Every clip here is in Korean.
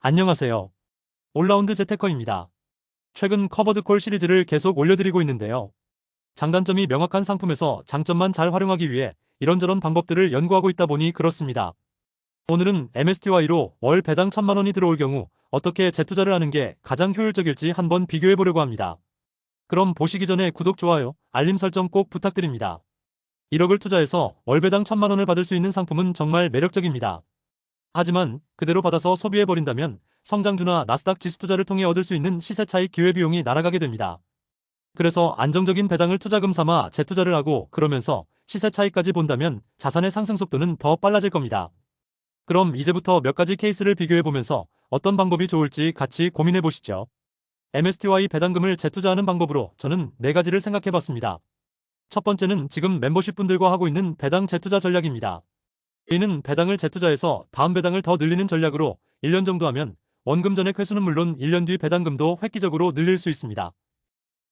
안녕하세요. 올라운드 재테커입니다. 최근 커버드 콜 시리즈를 계속 올려드리고 있는데요. 장단점이 명확한 상품에서 장점만 잘 활용하기 위해 이런저런 방법들을 연구하고 있다 보니 그렇습니다. 오늘은 MSTY로 월 배당 1000만원이 들어올 경우 어떻게 재투자를 하는 게 가장 효율적일지 한번 비교해 보려고 합니다. 그럼 보시기 전에 구독, 좋아요, 알림 설정 꼭 부탁드립니다. 1억을 투자해서 월 배당 1000만원을 받을 수 있는 상품은 정말 매력적입니다. 하지만 그대로 받아서 소비해버린다면 성장주나 나스닥 지수 투자를 통해 얻을 수 있는 시세 차익 기회비용이 날아가게 됩니다. 그래서 안정적인 배당을 투자금 삼아 재투자를 하고 그러면서 시세 차익까지 본다면 자산의 상승 속도는 더 빨라질 겁니다. 그럼 이제부터 몇 가지 케이스를 비교해보면서 어떤 방법이 좋을지 같이 고민해보시죠. MSTY 배당금을 재투자하는 방법으로 저는 4가지를 생각해봤습니다. 첫 번째는 지금 멤버십 분들과 하고 있는 배당 재투자 전략입니다. 이는 배당을 재투자해서 다음 배당을 더 늘리는 전략으로 1년 정도 하면 원금 전액 회수는 물론 1년 뒤 배당금도 획기적으로 늘릴 수 있습니다.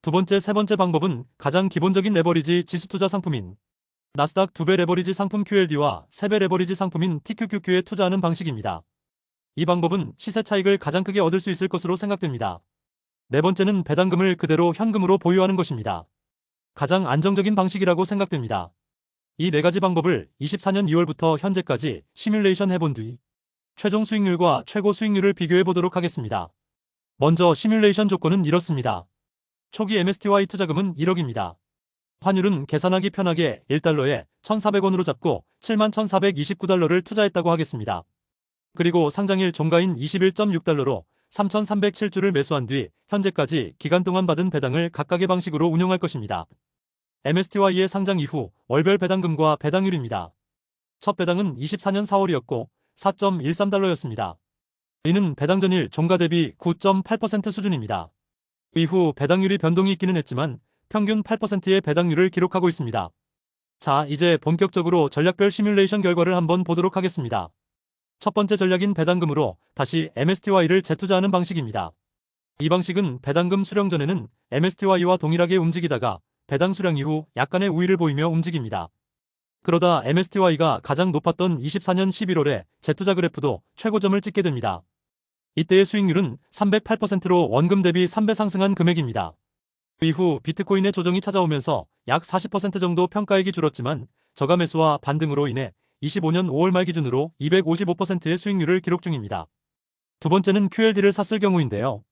두 번째, 세 번째 방법은 가장 기본적인 레버리지 지수 투자 상품인 나스닥 2배 레버리지 상품 QLD와 3배 레버리지 상품인 TQQQ에 투자하는 방식입니다. 이 방법은 시세 차익을 가장 크게 얻을 수 있을 것으로 생각됩니다. 네 번째는 배당금을 그대로 현금으로 보유하는 것입니다. 가장 안정적인 방식이라고 생각됩니다. 이 4가지 방법을 24년 2월부터 현재까지 시뮬레이션 해본 뒤 최종 수익률과 최고 수익률을 비교해 보도록 하겠습니다. 먼저 시뮬레이션 조건은 이렇습니다. 초기 MSTY 투자금은 1억입니다. 환율은 계산하기 편하게 1달러에 1,400원으로 잡고 71,429달러를 투자했다고 하겠습니다. 그리고 상장일 종가인 21.6달러로 3,307주를 매수한 뒤 현재까지 기간 동안 받은 배당을 각각의 방식으로 운용할 것입니다. MSTY의 상장 이후 월별 배당금과 배당률입니다. 첫 배당은 24년 4월이었고 4.13달러였습니다. 이는 배당 전일 종가 대비 9.8% 수준입니다. 이후 배당률이 변동이 있기는 했지만 평균 8%의 배당률을 기록하고 있습니다. 자, 이제 본격적으로 전략별 시뮬레이션 결과를 한번 보도록 하겠습니다. 첫 번째 전략인 배당금으로 다시 MSTY를 재투자하는 방식입니다. 이 방식은 배당금 수령 전에는 MSTY와 동일하게 움직이다가 배당 수령 이후 약간의 우위를 보이며 움직입니다. 그러다 MSTY가 가장 높았던 24년 11월에 재투자 그래프도 최고점을 찍게 됩니다. 이때의 수익률은 308%로 원금 대비 3배 상승한 금액입니다. 이후 비트코인의 조정이 찾아오면서 약 40% 정도 평가액이 줄었지만 저가 매수와 반등으로 인해 25년 5월 말 기준으로 255%의 수익률을 기록 중입니다. 두 번째는 QLD를 샀을 경우인데요.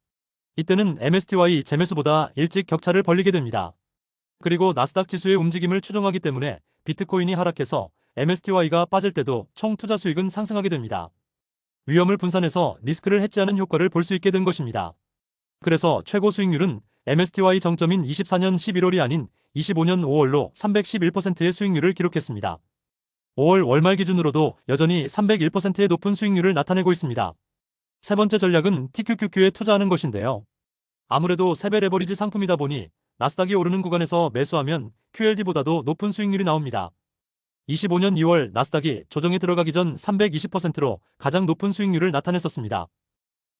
이때는 MSTY 재매수보다 일찍 격차를 벌리게 됩니다. 그리고 나스닥 지수의 움직임을 추종하기 때문에 비트코인이 하락해서 MSTY가 빠질 때도 총 투자 수익은 상승하게 됩니다. 위험을 분산해서 리스크를 해지하는 효과를 볼 수 있게 된 것입니다. 그래서 최고 수익률은 MSTY 정점인 24년 11월이 아닌 25년 5월로 311%의 수익률을 기록했습니다. 5월 월말 기준으로도 여전히 301%의 높은 수익률을 나타내고 있습니다. 세 번째 전략은 TQQQ에 투자하는 것인데요. 아무래도 3배 레버리지 상품이다 보니 나스닥이 오르는 구간에서 매수하면 QLD보다도 높은 수익률이 나옵니다. 25년 2월 나스닥이 조정에 들어가기 전 320%로 가장 높은 수익률을 나타냈었습니다.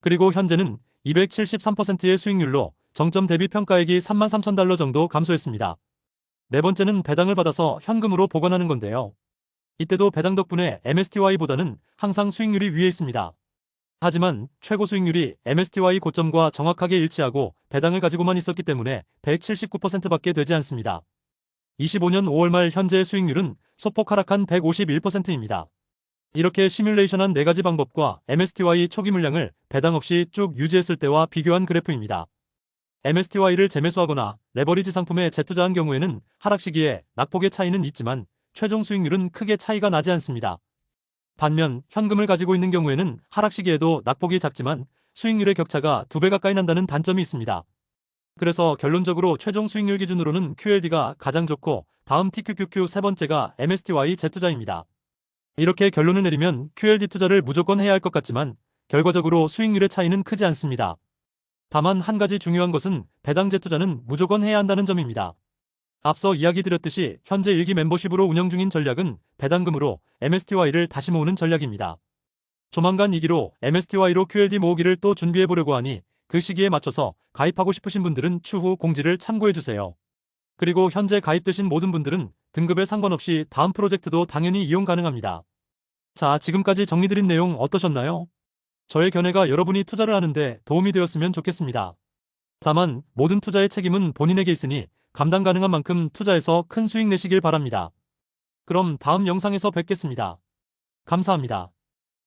그리고 현재는 273%의 수익률로 정점 대비 평가액이 33,000달러 정도 감소했습니다. 네 번째는 배당을 받아서 현금으로 보관하는 건데요. 이때도 배당 덕분에 MSTY보다는 항상 수익률이 위에 있습니다. 하지만 최고 수익률이 MSTY 고점과 정확하게 일치하고 배당을 가지고만 있었기 때문에 179%밖에 되지 않습니다. 25년 5월 말 현재의 수익률은 소폭 하락한 151%입니다. 이렇게 시뮬레이션한 4가지 방법과 MSTY 초기 물량을 배당 없이 쭉 유지했을 때와 비교한 그래프입니다. MSTY를 재매수하거나 레버리지 상품에 재투자한 경우에는 하락 시기에 낙폭의 차이는 있지만 최종 수익률은 크게 차이가 나지 않습니다. 반면 현금을 가지고 있는 경우에는 하락 시기에도 낙폭이 작지만 수익률의 격차가 2배 가까이 난다는 단점이 있습니다. 그래서 결론적으로 최종 수익률 기준으로는 QLD가 가장 좋고 다음 TQQQ 세 번째가 MSTY 재투자입니다. 이렇게 결론을 내리면 QLD 투자를 무조건 해야 할 것 같지만 결과적으로 수익률의 차이는 크지 않습니다. 다만 한 가지 중요한 것은 배당 재투자는 무조건 해야 한다는 점입니다. 앞서 이야기 드렸듯이 현재 1기 멤버십으로 운영 중인 전략은 배당금으로 MSTY를 다시 모으는 전략입니다. 조만간 2기로 MSTY로 QLD 모으기를 또 준비해 보려고 하니 그 시기에 맞춰서 가입하고 싶으신 분들은 추후 공지를 참고해주세요. 그리고 현재 가입되신 모든 분들은 등급에 상관없이 다음 프로젝트도 당연히 이용 가능합니다. 자, 지금까지 정리드린 내용 어떠셨나요? 저의 견해가 여러분이 투자를 하는데 도움이 되었으면 좋겠습니다. 다만 모든 투자의 책임은 본인에게 있으니 감당 가능한 만큼 투자해서 큰 수익 내시길 바랍니다. 그럼 다음 영상에서 뵙겠습니다. 감사합니다.